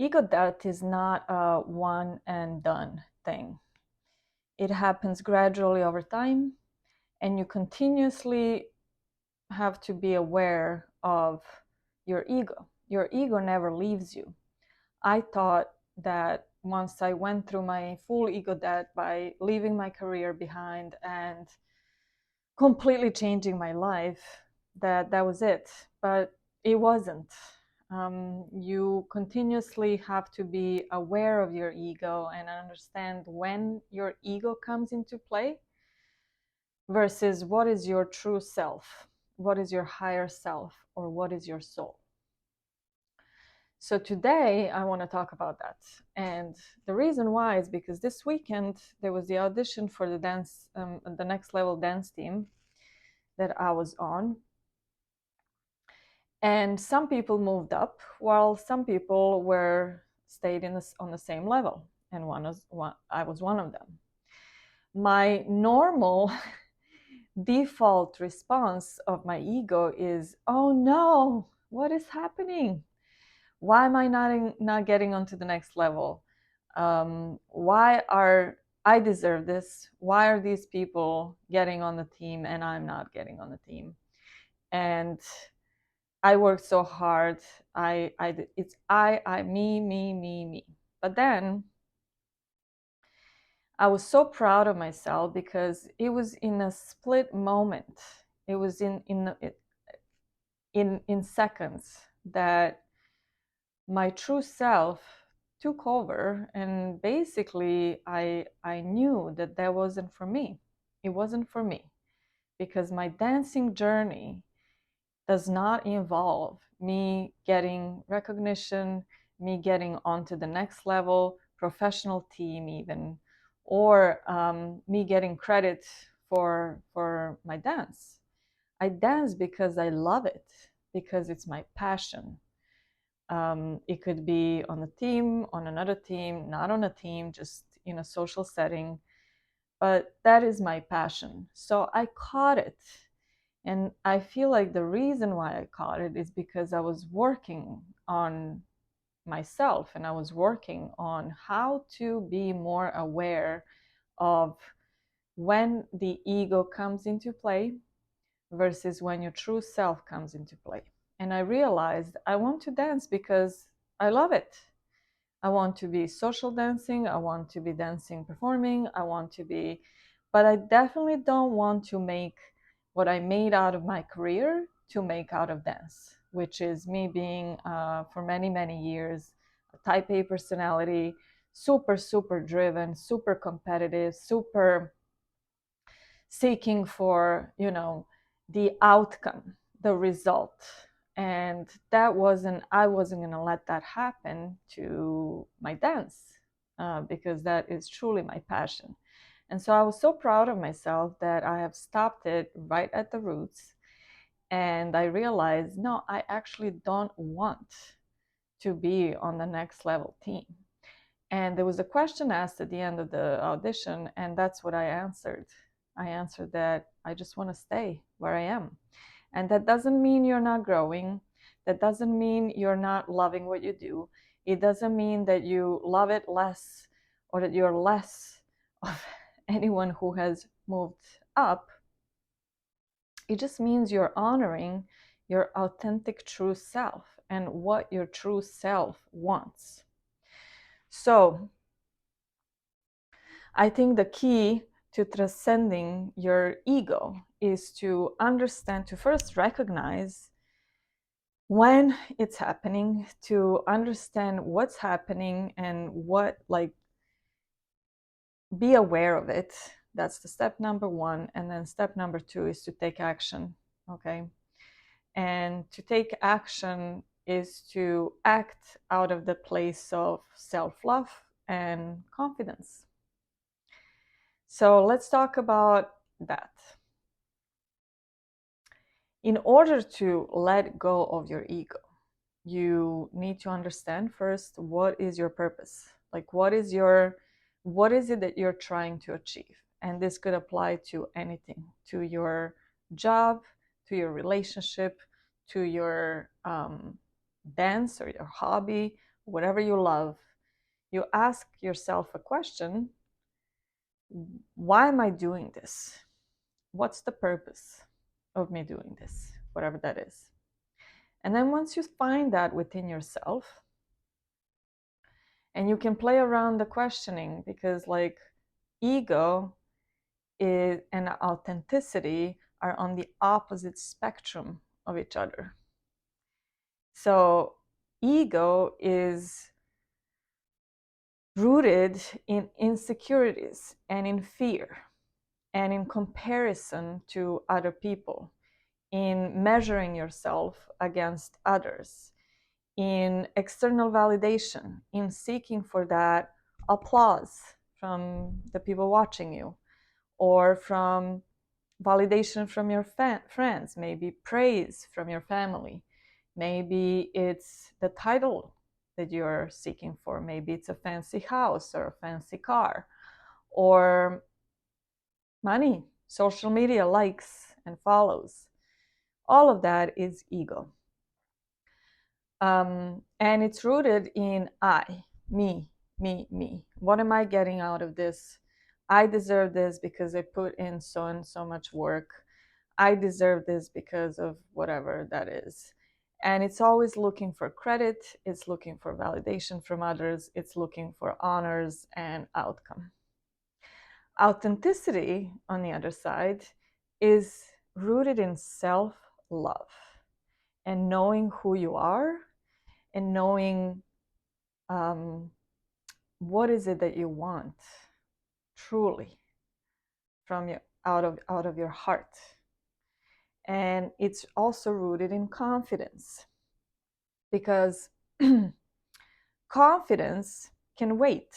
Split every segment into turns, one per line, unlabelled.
Ego death is not a one and done thing. It happens gradually over time, and you continuously have to be aware of your ego. Your ego never leaves you. I thought that once I went through my full ego death by leaving my career behind and completely changing my life, that was it. But it wasn't. You continuously have to be aware of your ego and understand when your ego comes into play versus what is your true self, what is your higher self, or what is your soul. So today I want to talk about that. And the reason why is because this weekend there was the audition for the dance, the next level dance team that I was on. And some people moved up while some people were stayed on the same level. And I was one of them. My normal default response of my ego is, oh no, what is happening? Why am I not getting onto the next level? Why are I deserve this? Why are these people getting on the team and I'm not getting on the team? And I worked so hard. It's me. But then I was so proud of myself because it was in a split moment. It was in seconds that my true self took over, and basically I knew that wasn't for me. It wasn't for me because my dancing journey does not involve me getting recognition, me getting onto the next level, professional team even, or me getting credit for my dance. I dance because I love it, because it's my passion. It could be on a team, on another team, not on a team, just in a social setting. But that is my passion. So I caught it. And I feel like the reason why I caught it is because I was working on myself and I was working on how to be more aware of when the ego comes into play versus when your true self comes into play. And I realized I want to dance because I love it. I want to be social dancing. I want to be dancing, performing. But I definitely don't want to make what I made out of my career to make out of dance, which is me being, for many, many years, a type A personality, super, super driven, super competitive, super seeking for, the outcome, the result. And I wasn't going to let that happen to my dance, because that is truly my passion. And so I was so proud of myself that I have stopped it right at the roots. And I realized, no, I actually don't want to be on the next level team. And there was a question asked at the end of the audition, and that's what I answered. I answered that I just want to stay where I am. And that doesn't mean you're not growing. That doesn't mean you're not loving what you do. It doesn't mean that you love it less or that you're less of anyone who has moved up. It just means you're honoring your authentic true self and what your true self wants. So I think the key to transcending your ego is to understand, to first recognize when it's happening, to understand what's happening and be aware of it. That's the step number one. And then step number two is to take action. Okay. And to take action is to act out of the place of self-love and confidence. So let's talk about that. In order to let go of your ego, you need to understand first, what is your purpose? Like, what is it that you're trying to achieve? And this could apply to anything, to your job, to your relationship, to your dance or your hobby, whatever you love, you ask yourself a question: why am I doing this? What's the purpose of me doing this? Whatever that is. And then once you find that within yourself, and you can play around the questioning, because like ego is and authenticity are on the opposite spectrum of each other. So ego is rooted in insecurities and in fear and in comparison to other people, in measuring yourself against others, in external validation, in seeking for that applause from the people watching you, or from validation from your friends, maybe praise from your family. Maybe it's the title that you're seeking for. Maybe it's a fancy house or a fancy car, or money, social media likes and follows. All of that is ego. And it's rooted in I, me, me, me. What am I getting out of this? I deserve this because I put in so and so much work. I deserve this because of whatever that is. And it's always looking for credit, it's looking for validation from others, it's looking for honors and outcome. Authenticity, on the other side, is rooted in self love and knowing who you are and knowing what is it that you want truly from your out of your heart. And it's also rooted in confidence, because confidence can wait,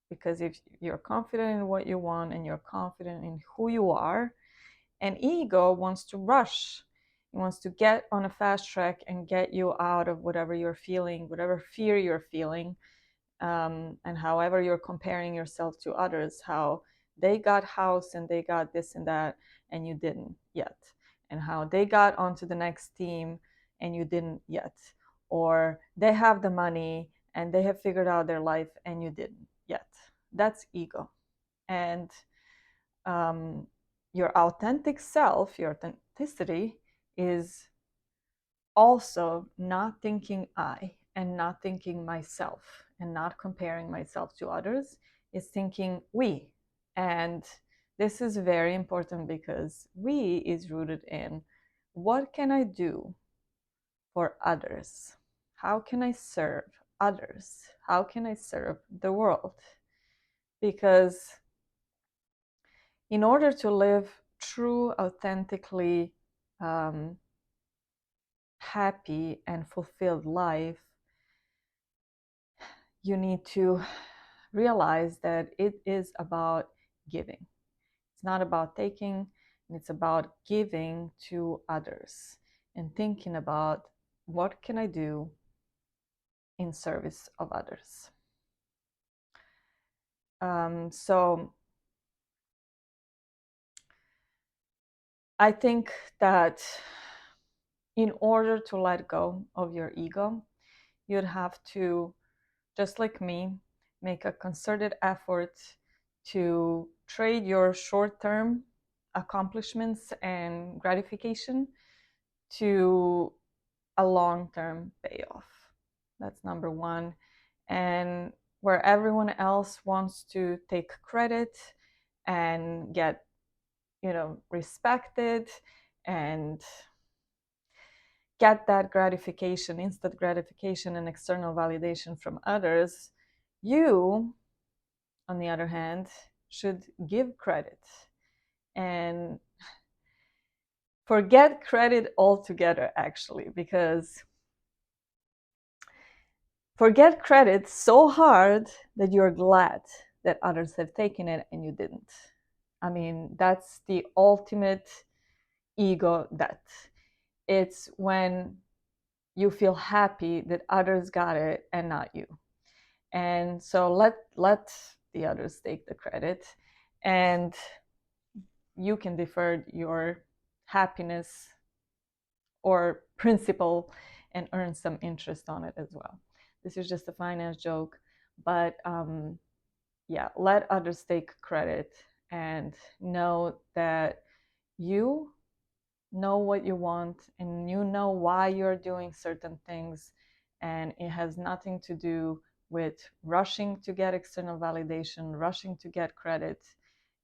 because if you're confident in what you want and you're confident in who you are, and ego wants to rush, it wants to get on a fast track and get you out of whatever you're feeling, whatever fear you're feeling, and however you're comparing yourself to others, how they got house and they got this and that and you didn't yet, and how they got onto the next team and you didn't yet, or they have the money and they have figured out their life and you didn't yet. That's ego. And your authentic self, your authenticity, is also not thinking I and not thinking myself and not comparing myself to others, is thinking we. And this is very important, because we is rooted in what can I do for others? How can I serve others? How can I serve the world? Because in order to live true, authentically happy and fulfilled life, you need to realize that it is about giving. It's not about taking, and it's about giving to others and thinking about what can I do in service of others. So I think that in order to let go of your ego, you'd have to, just like me, make a concerted effort to trade your short-term accomplishments and gratification to a long-term payoff. That's number one. And where everyone else wants to take credit and get, respected and get that gratification, instant gratification and external validation from others, you, on the other hand, should give credit and forget credit altogether, actually, because forget credit so hard that you're glad that others have taken it and you didn't. I mean, that's the ultimate ego death. It's when you feel happy that others got it and not you. And so let the others take the credit, and you can defer your happiness or principal and earn some interest on it as well. This is just a finance joke. But yeah, let others take credit and know that you know what you want and you know why you're doing certain things, and it has nothing to do with rushing to get external validation, rushing to get credit,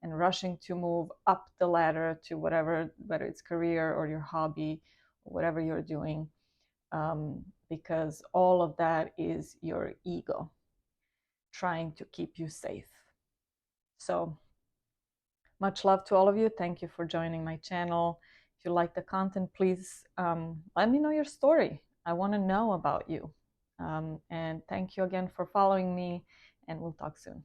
and rushing to move up the ladder to whatever, whether it's career or your hobby or whatever you're doing, because all of that is your ego trying to keep you safe. So much love to all of you. Thank you for joining my channel. If you like the content, please let me know your story. I want to know about you. And thank you again for following me, and we'll talk soon.